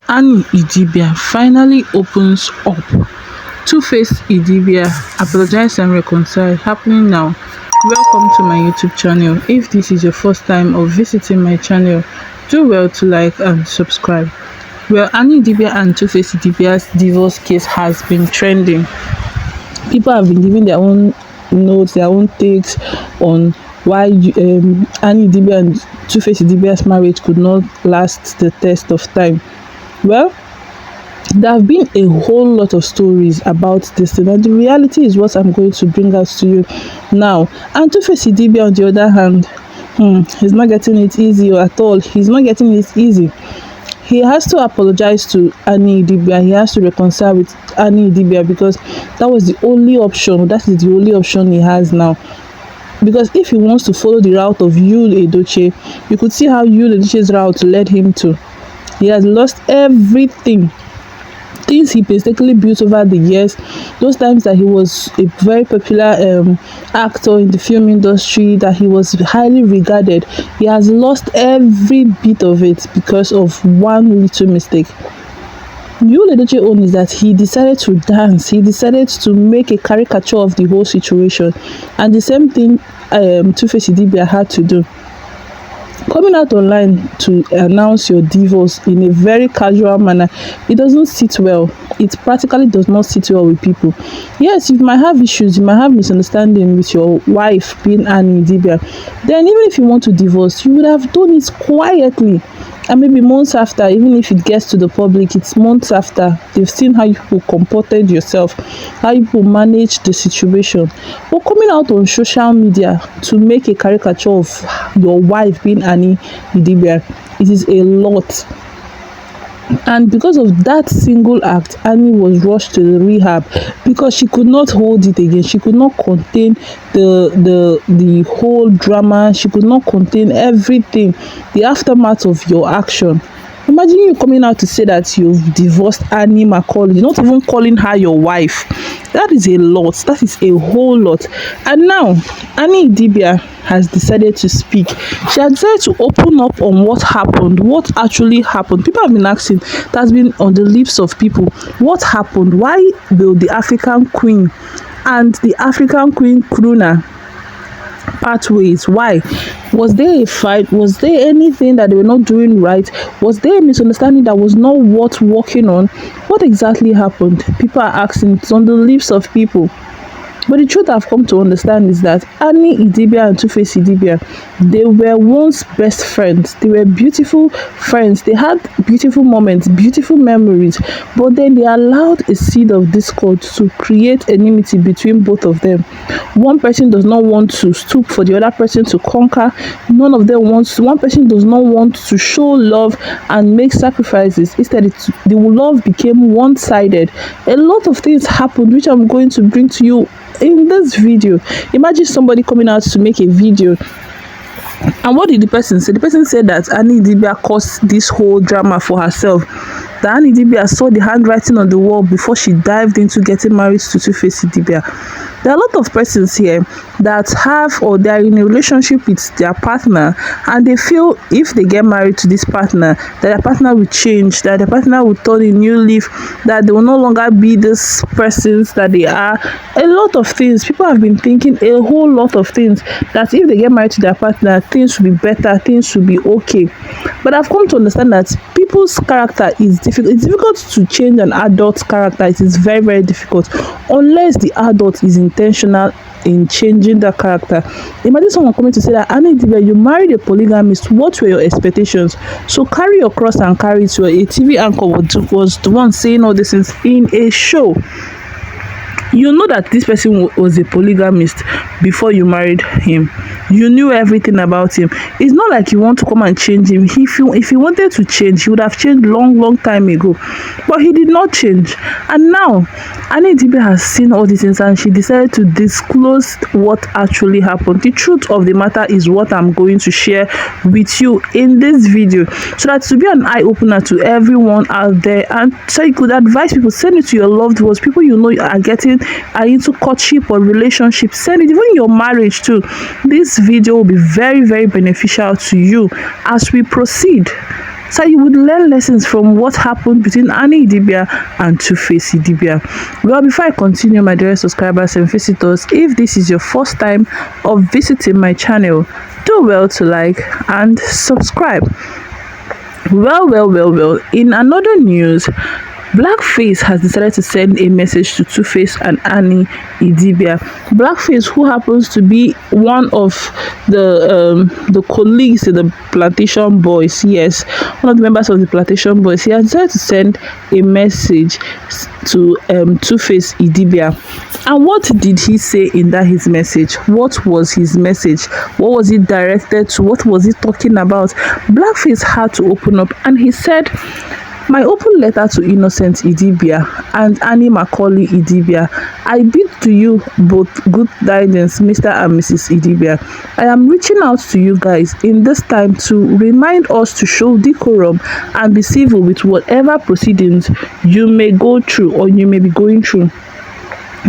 And Idibia finally opens up. Tuface Idibia Apologise and Reconcile happening now. Welcome to my YouTube channel. If this is your first time of visiting my channel, do well to like and subscribe. Well, Annie Idibia and Tuface Idibia's divorce case has been trending. People have been giving their own notes, their own takes on why Annie Idibia and Tuface Idibia's marriage could not last the test of time. Well, there have been a whole lot of stories about this thing, and the reality is what I'm going to bring out to you now. And Tuface Idibia, on the other hand, he's not getting it easy at all. He's not getting it easy. He has to apologize to Annie Idibia. He has to reconcile with Annie Idibia because that was the only option. That is the only option he has now. Because if he wants to follow the route of Yul Edochie, you could see how Yul Edochie's route led him to. He has lost everything. Things he basically built over the years. Those times that he was a very popular actor in the film industry, that he was highly regarded, he has lost every bit of it because of one little mistake. Yul Edochie own is that he decided to dance. He decided to make a caricature of the whole situation, and the same thing Tuface Idibia had to do. Coming out online to announce your divorce in a very casual manner, it doesn't sit well. It practically does not sit well with people. Yes, you might have issues, you might have misunderstanding with your wife being Annie Idibia. Then even if you want to divorce, you would have done it quietly. And maybe months after, even if it gets to the public, it's months after they've seen how you people comported yourself, how you people managed the situation. But coming out on social media to make a caricature of your wife being Annie Idibia, it is a lot. And because of that single act, Annie was rushed to the rehab because she could not hold it again. She could not contain the whole drama. She could not contain everything, the aftermath of your action. Imagine you coming out to say that you've divorced Annie Macaulay, not even calling her your wife. That is a lot. That is a whole lot. And now, Annie Idibia has decided to speak. She has decided to open up on what happened, what actually happened. People have been asking, that's been on the lips of people, what happened? Why will the African Queen and the African Queen crooner part ways? Why? Was there a fight? Was there anything that they were not doing right? Was there a misunderstanding that was not worth working on? What exactly happened? People are asking. It's on the lips of people. But the truth I've come to understand is that Annie Idibia and Tuface Idibia, they were once best friends. They were beautiful friends. They had beautiful moments, beautiful memories. But then they allowed a seed of discord to create enmity between both of them. One person does not want to stoop for the other person to conquer. None of them wants. One person does not want to show love and make sacrifices. Instead, the love became one-sided. A lot of things happened, which I'm going to bring to you in this video. Imagine somebody coming out to make a video, and what did the person say? The person said that Annie Idibia caused this whole drama for herself. That Annie Idibia saw the handwriting on the wall before she dived into getting married to Tuface Idibia. There are a lot of persons here that have, or they are in a relationship with their partner, and they feel if they get married to this partner, that their partner will change, that their partner will turn a new leaf, that they will no longer be these persons that they are. A lot of things. People have been thinking a whole lot of things, that if they get married to their partner, things will be better, things will be okay. But I've come to understand that people's character is difficult. It's difficult to change an adult's character. It is very, very difficult unless the adult is intentional in changing that character. Imagine someone coming to say that, Annie Idibia, you married a polygamist. What were your expectations? So carry your cross and carry it. A TV anchor was the one saying all this things in a show. You know that this person was a polygamist before you married him. You knew everything about him. It's not like you want to come and change him. If he wanted to change, he would have changed long time ago. But he did not change. And now, Annie Idibia has seen all these things and she decided to disclose what actually happened. The truth of the matter is what I'm going to share with you in this video, so that to be an eye-opener to everyone out there, and so you could advise people, send it to your loved ones, people you know are into courtship or relationship. Send it, even your marriage too. This video will be very, very beneficial to you as we proceed. so you would learn lessons from what happened between Annie Idibia and Tuface Idibia. Well, before I continue, my dear subscribers and visitors, if this is your first time of visiting my channel, do well to like and subscribe. Well, in another news, Blackface has decided to send a message to Tuface and Annie Idibia. Blackface, who happens to be one of the colleagues in the Plantation Boys, yes, one of the members of the Plantation Boys, he has decided to send a message to Tuface Idibia. And what did he say in that his message? What was his message? What was it directed to? What was he talking about? Blackface had to open up, and he said, "My open letter to Innocent Idibia and Annie Macaulay Idibia. I bid to you both good tidings, Mr. and Mrs. Idibia. I am reaching out to you guys in this time to remind us to show decorum and be civil with whatever proceedings you may go through or you may be going through.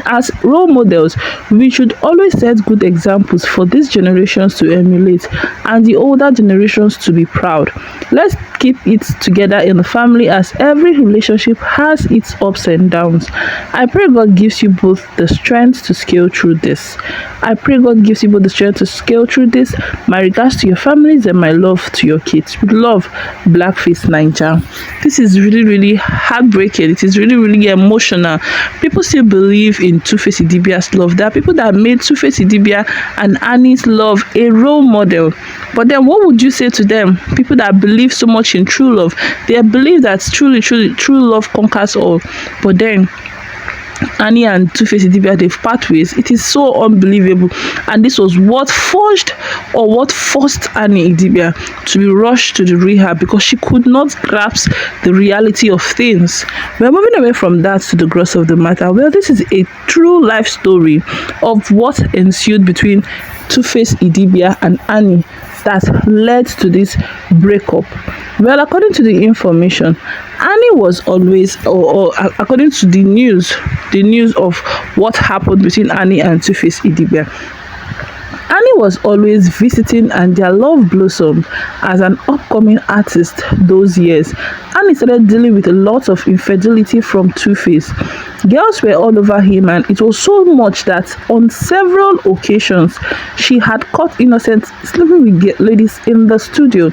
As role models, we should always set good examples for these generations to emulate and the older generations to be proud. Let's keep it together in the family, as every relationship has its ups and downs. I pray God gives you both the strength to scale through this. I pray God gives you both the strength to scale through this. My regards to your families and my love to your kids. With love, Blackface Niger." This is really heartbreaking. It is really emotional. People still believe in Tuface Idibia's love. There are people that made Tuface Idibia and Annie's love a role model. But then what would you say to them? People that believe so much in true love. They believe that truly true love conquers all. But then Annie and Tuface Idibia, they've part ways. It is so unbelievable. And this was what forced Annie Idibia to be rushed to the rehab, because she could not grasp the reality of things. We're moving away from that to the gross of the matter. Well, this is a true life story of what ensued between Tuface Idibia and Annie that led to this breakup. Well, according to the information, Annie was always, or according to the news of what happened between Annie and Tuface Idibia, Annie was always visiting and their love blossomed as an upcoming artist those years. Annie started dealing with a lot of infidelity from Tuface. Girls were all over him, and it was so much that on several occasions she had caught Innocent sleeping with ladies in the studio.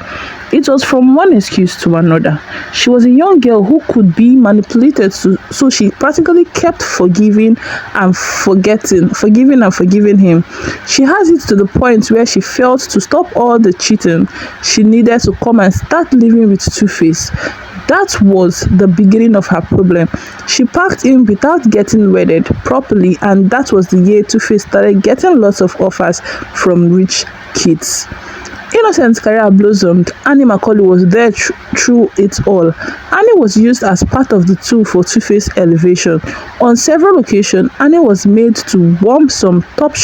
It was from one excuse to another. She was a young girl who could be manipulated, so she practically kept forgiving and forgiving him. She has it to the point where she felt to stop all the cheating, she needed to come and start living with Tuface. That was the beginning of her problem. She packed him without getting wedded properly, and that was the year Tuface started getting lots of offers from rich kids. Innocent's career blossomed. Annie Macaulay was there through it all. Annie was used as part of the tool for Tuface's elevation. On several occasions, Annie was made to warm some top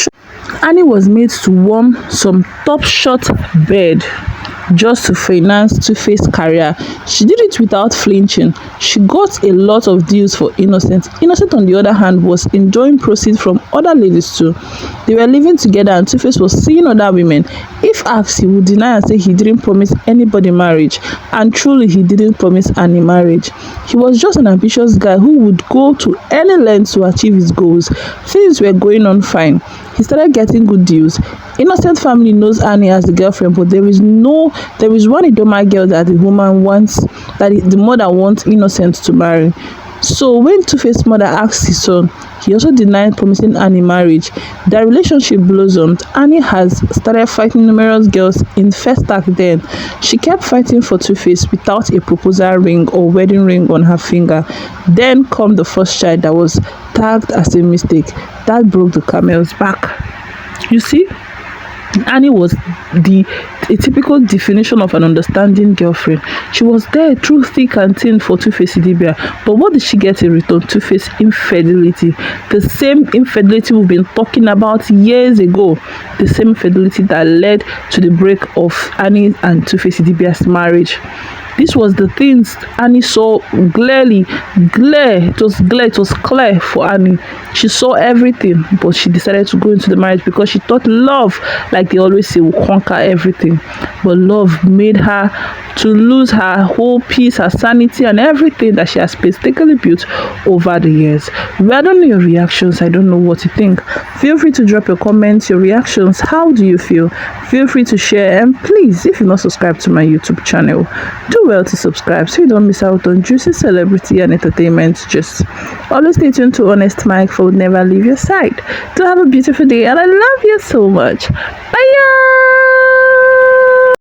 shot bed just to finance Tuface's career. She did it without flinching. She got a lot of deals for Innocent. Innocent, on the other hand, was enjoying proceeds from other ladies too. They were living together, and Tuface was seeing other women. If asked, he would deny and say he didn't promise anybody marriage, and truly he didn't promise any marriage. He was just an ambitious guy who would go to any length to achieve his goals. Things were going on fine. He started getting good deals. Innocent family knows Annie as the girlfriend, but there is one Idoma girl that the mother wants Innocent to marry. So when Tuface's mother asked his son, he also denied promising Annie marriage. Their relationship blossomed. Annie has started fighting numerous girls in first act then. She kept fighting for Tuface without a proposal ring or wedding ring on her finger. Then come the first child that was tagged as a mistake. That broke the camel's back. You see? Annie was a typical definition of an understanding girlfriend. She was there through thick and thin for Tuface Idibia. But what did she get in return? Tuface infidelity. The same infidelity we've been talking about years ago. The same infidelity that led to the break of Annie and Tuface Idibia's marriage. This was the things Annie saw clearly. It was clear for Annie. She saw everything, but she decided to go into the marriage because she thought love, like they always say, will conquer everything. But love made her to lose her whole peace, her sanity, and everything that she has painstakingly built over the years. Well, I don't know your reactions. I don't know what you think. Feel free to drop your comments, your reactions. How do you feel? Feel free to share, and please, if you're not subscribed to my YouTube channel, do well to subscribe so you don't miss out on juicy celebrity and entertainment. Just always stay tuned to Honest Mike for never leave your side. Do have a beautiful day, and I love you so much. Bye.